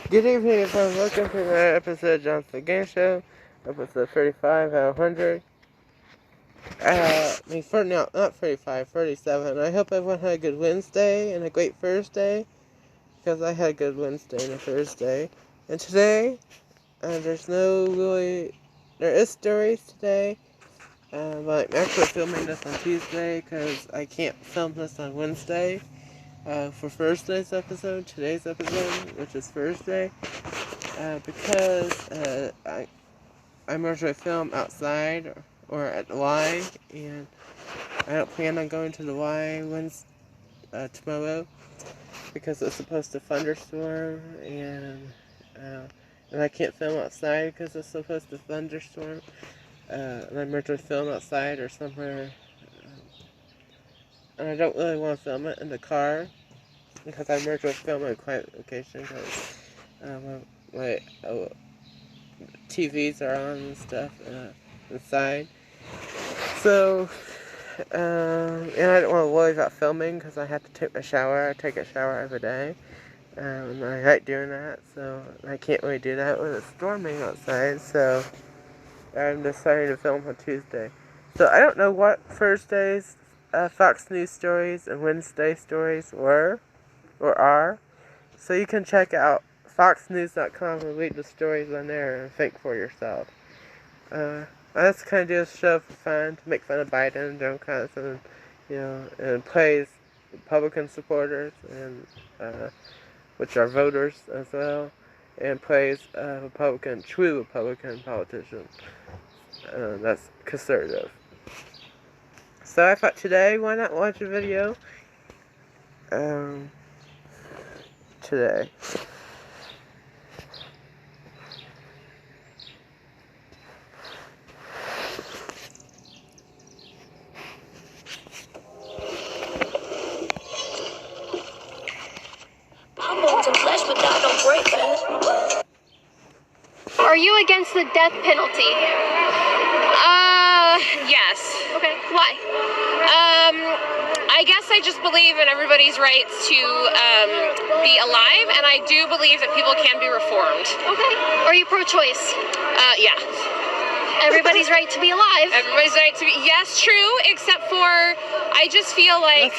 Good evening, everyone. Welcome to another episode of Jonhson Mclang Show, episode 35 out of 100. Not 35, 37. I hope everyone had a good Wednesday and a great Thursday, because I had a good Wednesday and a Thursday. And today, there is stories today, but I'm actually filming this on Tuesday, because I can't film this on Wednesday, for Thursday's episode, today's episode, which is Thursday. Because I'm usually film outside or at the Y, and I don't plan on going to the Y tomorrow because it's supposed to thunderstorm, and I can't film outside because it's supposed to thunderstorm. And I'm usually film outside or somewhere, and I don't really want to film it in the car because I'm usually filming a quiet location because my TVs are on and stuff inside. So, and I don't want to worry about filming because I have to take my shower. I take a shower every day. And I like doing that, so I can't really do that when it's storming outside. So, I'm deciding to film on Tuesday. So, I don't know what Thursday's Fox News stories and Wednesday stories were or are. So, you can check out foxnews.com and read the stories on there and think for yourself. I just kind of do this show for fun, to make fun of Biden and Democrats, and and praise Republican supporters and which are voters as well, and praise true Republican politicians. That's conservative. So I thought today, why not watch a video? Today. Are you against the death penalty? Yes. Okay, why? I guess I just believe in everybody's rights to be alive, and I do believe that people can be reformed. Okay. Are you pro-choice? Yeah. Everybody's right to be alive. Everybody's right to be, yes, true, except for, I just feel like,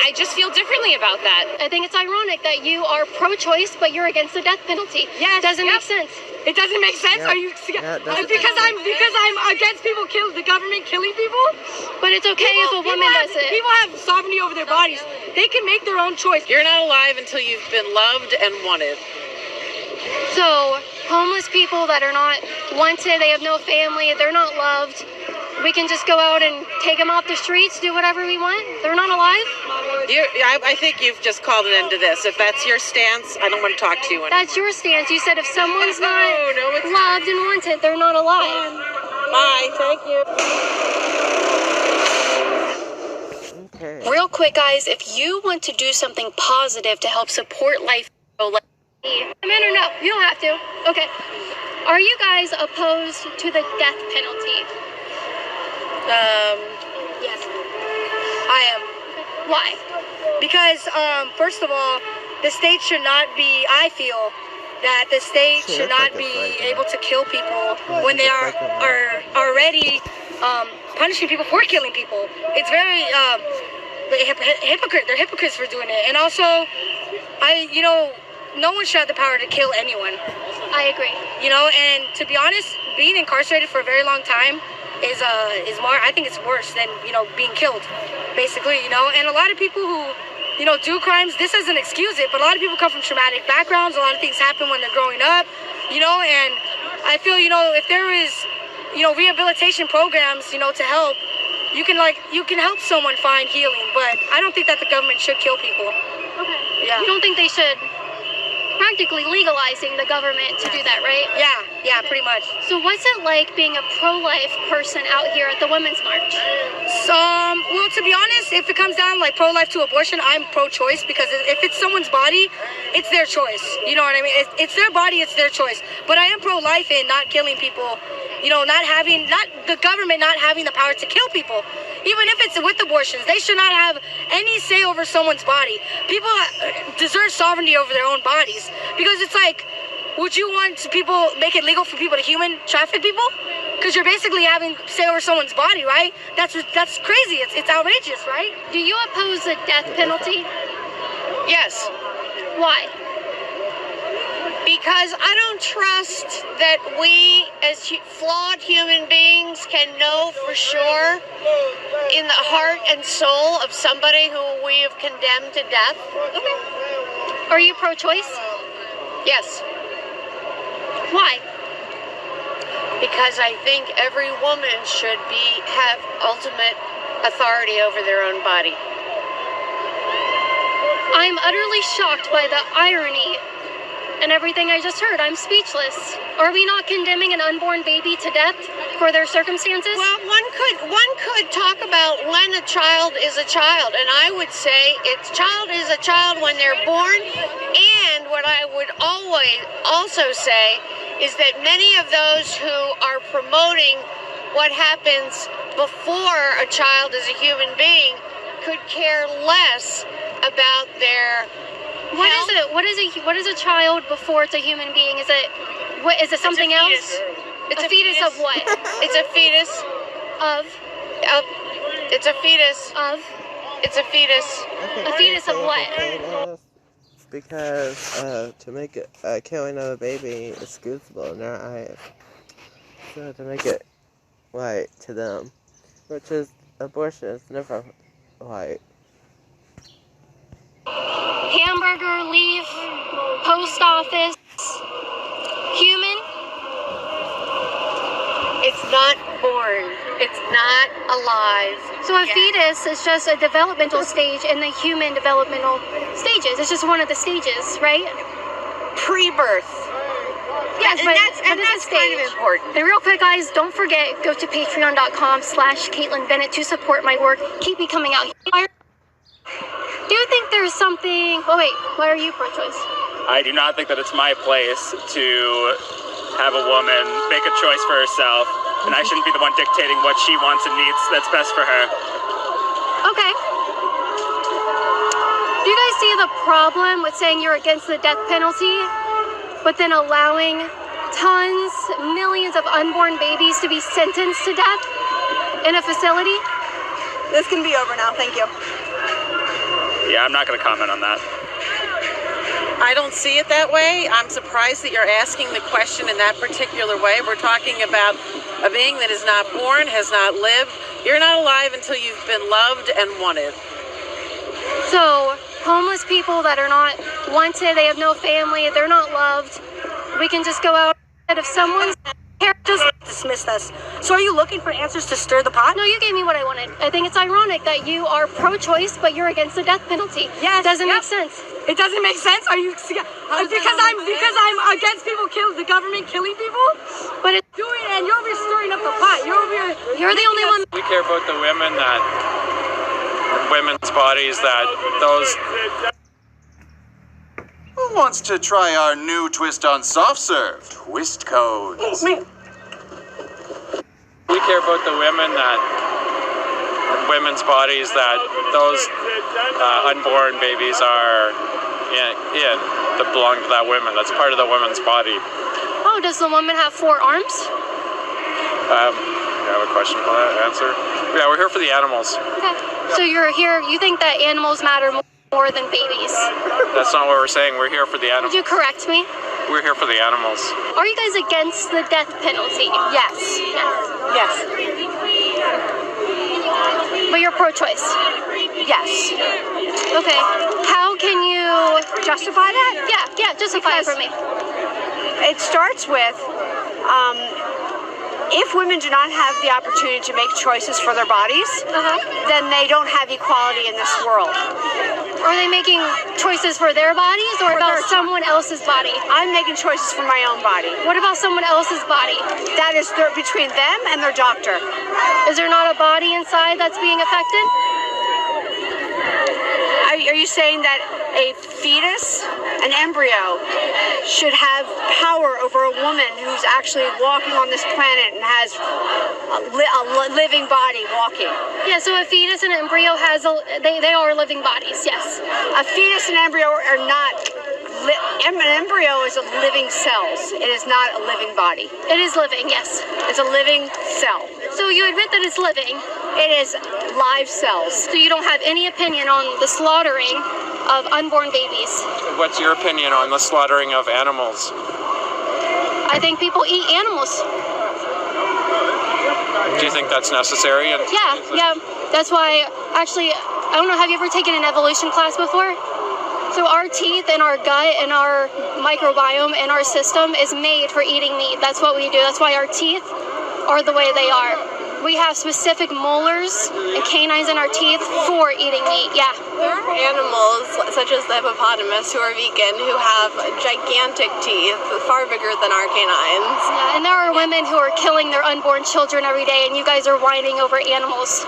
I just feel differently about that. I think it's ironic that you are pro-choice, but you're against the death penalty. Yes. Doesn't make sense. It doesn't make sense. Yeah. Are you? Yeah, because I'm against people the government killing people. But it's okay if a woman does it. People have sovereignty over their bodies. They can make their own choice. You're not alive until you've been loved and wanted. So, homeless people that are not wanted, they have no family, they're not loved, we can just go out and take them off the streets, do whatever we want? They're not alive? I think you've just called an end to this. If that's your stance, I don't want to talk to you anymore. That's your stance. You said if someone's not it's loved and wanted, they're not alive. Bye. Thank you. Okay. Real quick, guys, if you want to do something positive to help support life, I'm in or no? You don't have to. Okay. Are you guys opposed to the death penalty? Yes, I am. Why? Because first of all, the state should not be. I feel that the state should not be able to kill people when they are already punishing people for killing people. It's very hypocrite. They're hypocrites for doing it. And also, no one should have the power to kill anyone. I agree. And to be honest, being incarcerated for a very long time is more. I think it's worse than being killed, basically. And a lot of people who do crimes, this doesn't excuse it, but a lot of people come from traumatic backgrounds. A lot of things happen when they're growing up, and I feel if there is rehabilitation programs to help, you can help someone find healing. But I don't think that the government should kill people. Okay. Yeah. You don't think they should practically legalizing the government to do that, right? Yeah, pretty much. So what's it like being a pro-life person out here at the Women's March? Well, to be honest, if it comes down like pro-life to abortion, I'm pro-choice, because if it's someone's body, it's their choice. You know what I mean? It's their body, it's their choice. But I am pro-life in not killing people. Not the government not having the power to kill people. even if it's with abortions, they should not have any say over someone's body. People deserve sovereignty over their own bodies, because it's like, would you want people make it legal for people to human traffic people? Because you're basically having say over someone's body, right? That's crazy. It's outrageous, right? Do you oppose the death penalty? Yes. Why? Because I don't trust that we, as flawed human beings, can know for sure in the heart and soul of somebody who we have condemned to death. Okay. Are you pro-choice? Yes. Why? Because I think every woman should have ultimate authority over their own body. I'm utterly shocked by the irony and everything I just heard. I'm speechless. Are we not condemning an unborn baby to death for their circumstances? Well, one could talk about when a child is a child, and I would say child is a child when they're born. And what I would always also say is that many of those who are promoting what happens before a child is a human being could care less about their What health. is it? What is a child before it's a human being? Is it something else? It's a fetus of what? It's a fetus Of it's a fetus. of It's a fetus. a fetus of what? Because to make it killing of a baby excusable in their eyes, so to make it right to them, which is abortion is never right. Hamburger, leaf, post office, human. It's not born. It's not alive. So a fetus is just a developmental stage in the human developmental stages. It's just one of the stages, right? Pre-birth. Yes, And but that's it's a kind of stage. important. And real quick, guys, don't forget, go to patreon.com/Caitlin Bennett to support my work. Keep me coming out here. Do you think there's something... Oh, wait. Why are you pro-choice? I do not think that it's my place to have a woman make a choice for herself, and I shouldn't be the one dictating what she wants and needs that's best for her. Okay. Do you guys see the problem with saying you're against the death penalty, but then allowing tons, millions of unborn babies to be sentenced to death in a facility? This can be over now, thank you. Yeah, I'm not going to comment on that. I don't see it that way. I'm surprised that you're asking the question in that particular way. We're talking about a being that is not born, has not lived. You're not alive until you've been loved and wanted. So, homeless people that are not wanted, they have no family, they're not loved, we can just go out and if someone's Just dismissed us. So are you looking for answers to stir the pot? No, you gave me what I wanted. I think it's ironic that you are pro-choice, but you're against the death penalty. Yes, Doesn't yep. make sense. It doesn't make sense. Are you because I'm against people the government killing people? But it's, Doing and you're over here stirring up the pot. You're over here. you're the only one. We care about the women women's bodies that those... Who wants to try our new twist on soft serve? Twist codes. We care about the women's bodies that those unborn babies are in that belong to that woman. That's part of the woman's body. Oh, does the woman have 4 arms? You have a question for that answer? Yeah, we're here for the animals. Okay. So you're here, you think that animals matter more than babies? That's not what we're saying. We're here for the Would animals. you correct me? We're here for the animals. Are you guys against the death penalty? Yes. Yes. But you're pro-choice? Yes. Okay. How can you... Justify that? Yeah, justify it for me. It starts with, if women do not have the opportunity to make choices for their bodies, then they don't have equality in this world. Are they making choices for their bodies or about someone else's body? I'm making choices for my own body. What about someone else's body? That is between them and their doctor. Is there not a body inside that's being affected? Are you saying that a fetus, an embryo, should have power over a woman who's actually walking on this planet and has a living body walking. Yeah, so a fetus and an embryo they are living bodies, yes. A fetus and embryo are not. An embryo is a living cells. It is not a living body. It is living, yes. It's a living cell. So you admit that it's living. It is live cells. So you don't have any opinion on the slaughtering of unborn babies. What's your opinion on the slaughtering of animals? I think people eat animals. Do you think that's necessary? Yeah. That's why, actually, I don't know, have you ever taken an evolution class before? So our teeth and our gut and our microbiome and our system is made for eating meat. That's what we do. That's why our teeth are the way they are. We have specific molars and canines in our teeth for eating meat, yeah. There are animals, such as the hippopotamus, who are vegan, who have gigantic teeth, far bigger than our canines. Yeah, and there are women who are killing their unborn children every day, and you guys are whining over animals.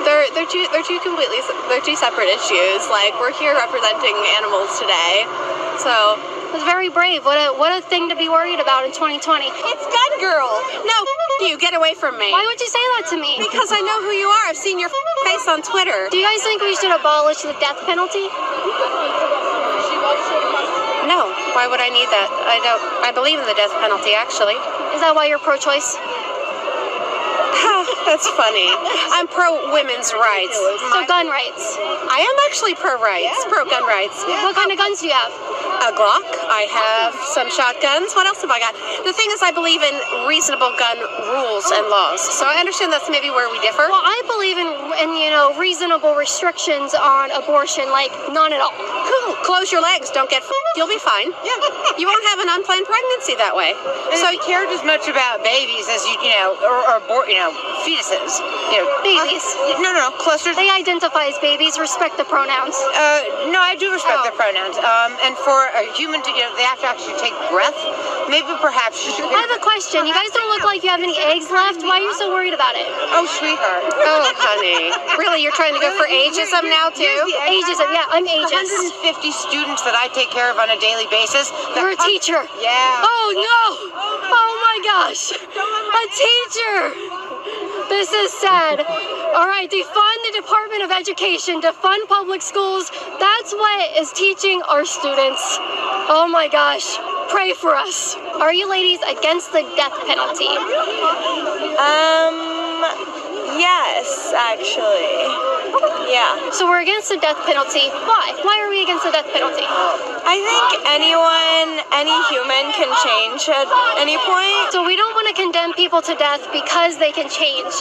They're two separate issues. Like, we're here representing animals today, so. It's very brave. What a thing to be worried about in 2020. It's Gun Girl. No, you get away from me. Why would you say that to me? Because I know who you are. I've seen your face on Twitter. Do you guys think we should abolish the death penalty? No. Why would I need that? I believe in the death penalty, actually. Is that why you're pro-choice? That's funny. I'm pro-women's rights. So gun rights. I am actually pro-rights, pro-gun rights. What kind of guns do you have? A Glock. I have some shotguns. What else have I got? The thing is, I believe in reasonable gun rules and laws. So I understand that's maybe where we differ. Well, I believe in reasonable restrictions on abortion, like none at all. Cool. Close your legs. Don't get you'll be fine. Yeah. You won't have an unplanned pregnancy that way. And so you cared as much about babies as fetuses. Babies. No, clusters. They identify as babies. Respect the pronouns. No, I do respect the pronouns. And for a human to, they have to actually take breath. Maybe perhaps you should. I have a question. You guys don't look like you have any eggs left. Why are you so worried about it? Oh, sweetheart. Oh, honey. Really, you're trying to go for ageism now too? Ageism. Yeah, I'm ageist. 150 students that I take care of on a daily basis. You're a teacher. Yeah. Oh no! Oh my gosh! A teacher! This is sad. All right, defund the Department of Education, defund public schools. That's what is teaching our students. Oh my gosh. Pray for us. Are you ladies against the death penalty? Yes, actually. Yeah. So we're against the death penalty. Why? Why are we against the death penalty? I think any human can change at any point. So we don't want to condemn people to death because they can change.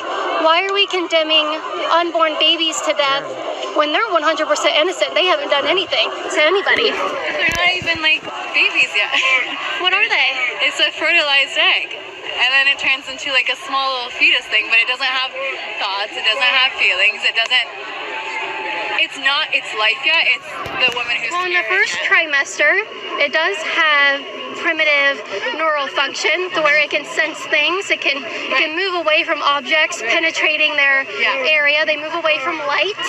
Why are we condemning unborn babies to death when they're 100% innocent? They haven't done anything to anybody. They're not even like babies yet. What are they? It's a fertilized egg. And then it turns into like a small little fetus thing, but it doesn't have thoughts, it doesn't have feelings, it's not its life yet, it's the woman who's in the first trimester, it does have primitive neural function to where it can sense things, it can move away from objects penetrating their area, they move away from light.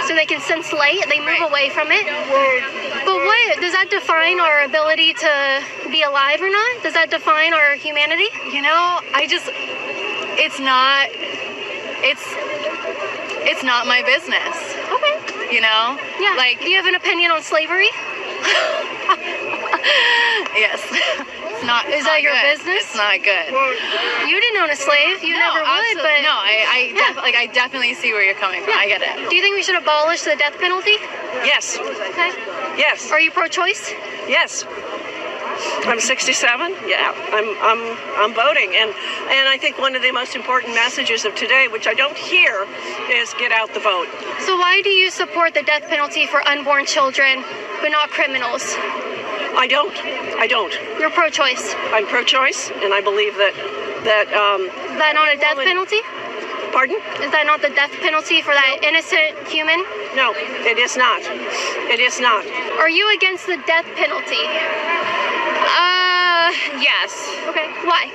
So they can sense light, they move away from it. But what, does that define our ability to be alive or not? Does that define our humanity? It's not my business. Okay. Yeah. Like, do you have an opinion on slavery? Yes. Is that your business? It's not good. You didn't own a slave. You never would, but... No, I definitely see where you're coming from. I get it. Do you think we should abolish the death penalty? Yes. Okay. Yes. Are you pro-choice? Yes. I'm 67. Yeah, I'm voting, and I think one of the most important messages of today, which I don't hear, is get out the vote. So why do you support the death penalty for unborn children, but not criminals? I don't. You're pro-choice. I'm pro-choice, and I believe that. Is that not a death penalty? Pardon? Is that not the death penalty for that innocent human? No, it is not. It is not. Are you against the death penalty? Yes. Okay. Why?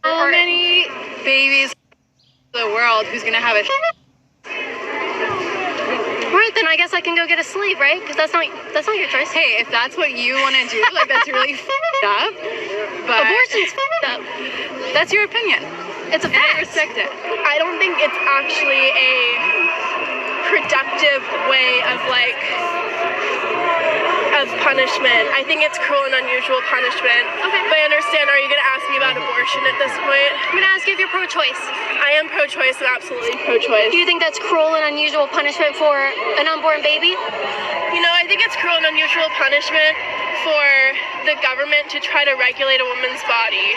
How many babies in the world who's gonna have a Right, right, then I guess I can go get a sleep, right? Because that's not your choice. Hey, if that's what you want to do, like, that's really f***ed up. But Abortion's f***ed up. That's your opinion. It's a fact. I respect it. I don't think it's actually a productive way of punishment. I think it's cruel and unusual punishment. Okay. But I understand, are you going to ask me about abortion at this point? I'm going to ask you if you're pro-choice. I am pro-choice and absolutely pro-choice. Do you think that's cruel and unusual punishment for an unborn baby? You know, I think it's cruel and unusual punishment for the government to try to regulate a woman's body.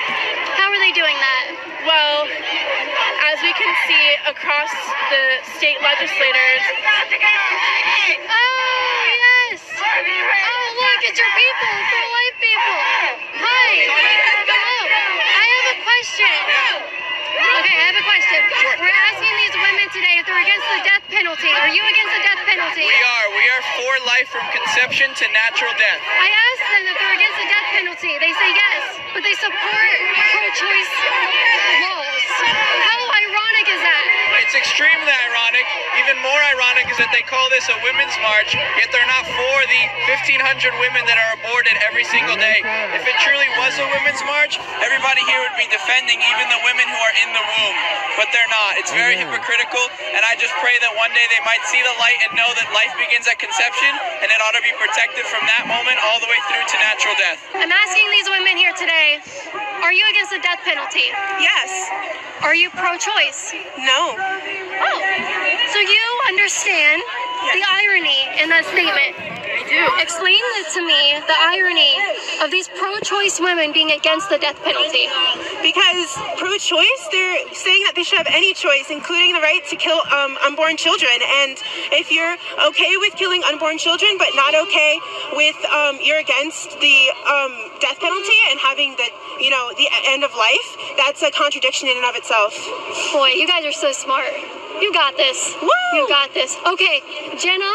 How are they doing that? Well, as we can see across the state legislators. Oh, yes! Oh, look, it's your people, pro-life people. Hi. Hello. I have a question. Okay, I have a question. We're asking these women today if they're against the death penalty. Are you against the death penalty? We are. We are for life from conception to natural death. I asked them if they're against the death penalty. They say yes, but they support pro-choice laws. How ironic is that? It's extremely ironic. Even more ironic is that they call this a women's march, yet they're not for the 1,500 women that are aborted every single day. If it truly was a women's march, everybody here would be defending even the women who are in the womb. But they're not. It's very hypocritical, and I just pray that one day they might see the light and know that life begins at conception, and it ought to be protected from that moment all the way through to natural death. I'm asking these women here today, are you against the death penalty? Yes. Are you pro-choice? No. Oh, so you understand the irony in that statement? I do. Explain to me the irony of these pro-choice women being against the death penalty. Because pro-choice, they're saying that they should have any choice, including the right to kill unborn children. And if you're okay with killing unborn children, but not okay with you're against the death penalty and having the end of life, that's a contradiction in and of itself. Boy, you guys are so smart. You got this. Woo! You got this. Okay, Jenna,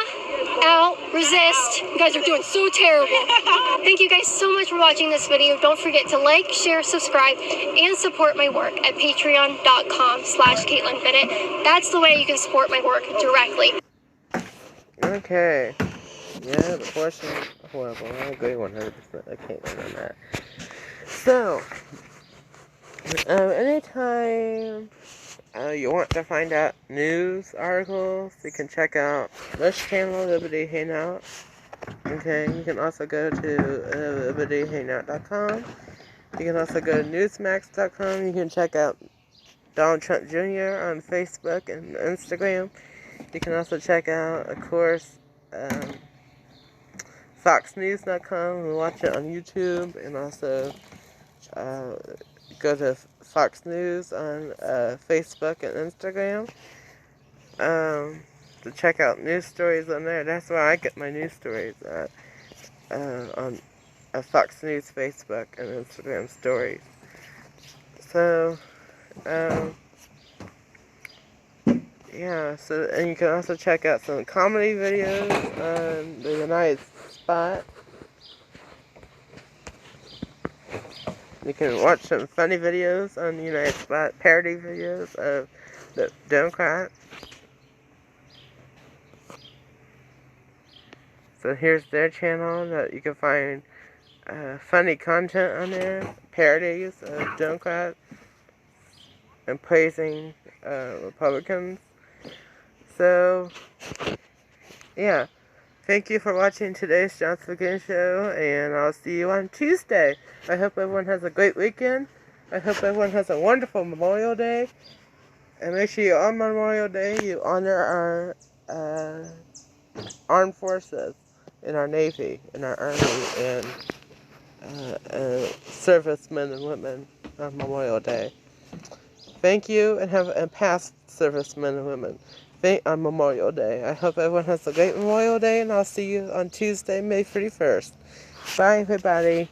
out, resist. You guys are doing so terrible. Thank you guys so much for watching this video. Don't forget to like, share, subscribe, and support my work at patreon.com/Caitlin Bennett. That's the way you can support my work directly. Okay. Yeah, the question is horrible. I agree 100% with Caitlin on that. So, anytime you want to find out news articles, you can check out this channel, Liberty Hangout. Okay, you can also go to libertyhangout.com. You can also go to newsmax.com. You can check out Donald Trump Jr. on Facebook and Instagram. You can also check out, of course, foxnews.com and watch it on YouTube, and also go to Fox News on Facebook and Instagram to check out news stories on there. That's where I get my news stories on Fox News Facebook and Instagram stories. So, yeah, so, and you can also check out some comedy videos on the United Spot. You can watch some funny videos on the United Spot, parody videos of the Democrats. So here's their channel that you can find funny content on there, parodies of Democrats and praising Republicans. So, yeah. Thank you for watching today's Jonhson Mclang Show, and I'll see you on Tuesday. I hope everyone has a great weekend. I hope everyone has a wonderful Memorial Day. And make sure on Memorial Day you honor our armed forces, in our Navy, in our Army, and servicemen and women on Memorial Day. Thank you, and past servicemen and women on Memorial Day. I hope everyone has a great Memorial Day, and I'll see you on Tuesday, May 31st. Bye, everybody.